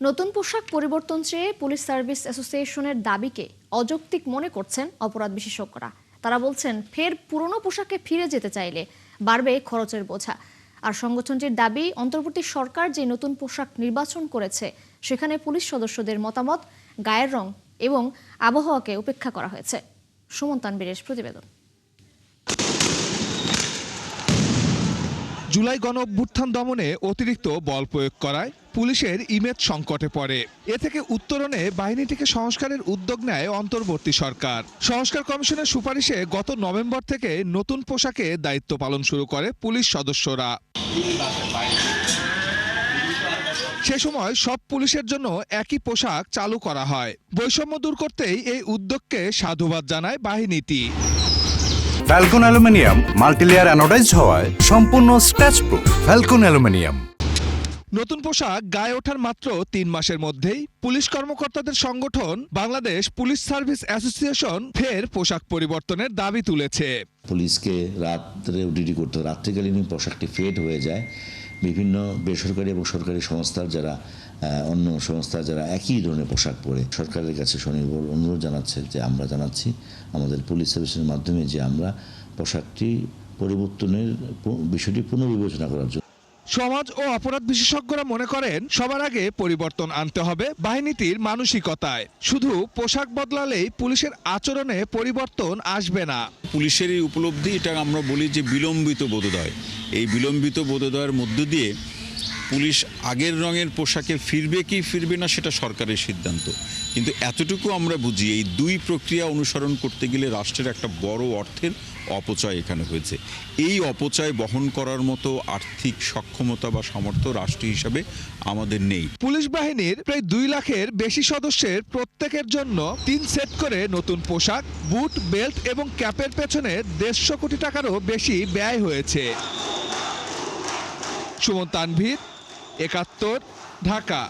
নতুন পোশাক পরিবর্তন চেয়ে পুলিশ সার্ভিস অ্যাসোসিয়েশনের দাবিকে অযৌক্তিক মনে করছেন অপরাধ বিশেষজ্ঞরা। তারা বলছেন, ফের পুরনো পোশাকে ফিরে যেতে চাইলে বাড়বে খরচের বোঝা। আর সংগঠনটির দাবি, অন্তর্বর্তী সরকার যে নতুন পোশাক নির্বাচন করেছে সেখানে পুলিশ সদস্যদের মতামত, গায়ের রং এবং আবহাওয়াকে উপেক্ষা করা হয়েছে। সুমন তানবীরের প্রতিবেদন। জুলাই গণঅভ্যুত্থান দমনে অতিরিক্ত বল প্রয়োগ করায় পুলিশের ইমেজ সংকটে পড়ে। এ থেকে উত্তরণে বাহিনীটিকে সংস্কারের উদ্যোগ নেয় অন্তর্বর্তী সরকার। সংস্কার কমিশনের সুপারিশে গত নভেম্বর থেকে নতুন পোশাকে দায়িত্ব পালন শুরু করে পুলিশ সদস্যরা। সে সময় সব পুলিশের জন্য একই পোশাক চালু করা হয়। বৈষম্য দূর করতেই এই উদ্যোগকে সাধুবাদ জানায় বাহিনীটি। ফ্যালকন অ্যালুমিনিয়াম মাল্টিলেয়ার অ্যানোডাইজড হওয়ায় সম্পূর্ণ স্ক্র্যাচ প্রুফ। Falcon aluminium. নতুন পোশাক গায়ে ওঠার মাত্র 3 মাসের মধ্যেই পুলিশ কর্মকর্তাদের সংগঠন বাংলাদেশ পুলিশ সার্ভিস অ্যাসোসিয়েশন ফের পোশাক পরিবর্তনের দাবি তুলেছে। পুলিশকে রাত্রে ডিউটি করতে, রাত্রিকালীন পোশাকটি ফেড হয়ে যায়। বিভিন্ন বেসরকারি এবং সরকারি সংস্থার যারা অন্য সংস্থা যারা একই ধরনের পোশাক পরে সরকারের কাছে স্বনির্ভর অনুরোধ জানাচ্ছে যে আমরা জানাচ্ছি আমাদের পুলিশ সার্ভিসের মাধ্যমে যে আমরা পোশাকটি পরিবর্তনের বিষয়টি পুনর্বিবেচনা করার জন্য। সমাজ ও অপরাধ বিশেষজ্ঞরা মনে করেন, সবার আগে পরিবর্তন আনতে হবে বাহিনীটির মানসিকতায়। শুধু পোশাক বদলালেই পুলিশের আচরণে পরিবর্তন আসবে না। পুলিশের এই উপলব্ধি, এটা আমরা বলি যে বিলম্বিত বোধোদয়। এই বিলম্বিত বোধোদয়ের মধ্য দিয়ে পুলিশ আগের রঙের পোশাকে ফিরবে কি ফিরবে না সেটা সরকারের সিদ্ধান্ত। কিন্তু এতটুকু আমরা বুঝি, এই দুই প্রক্রিয়া অনুসরণ করতে গেলে রাষ্ট্রের একটা বড় অর্থের অপচয় এখানে হয়েছে। এই অপচয় বহন করার মতো আর্থিক সক্ষমতা বা সামর্থ্য রাষ্ট্র হিসাবে আমাদের নেই। পুলিশ বাহিনীর প্রায় 2 লাখের বেশি সদস্যের প্রত্যেকের জন্য 3 সেট করে নতুন পোশাক, বুট, বেল্ট এবং ক্যাপের পেছনে 150 কোটি টাকারও বেশি ব্যয় হয়েছে। সুমন তানভীর, 71, ঢাকা।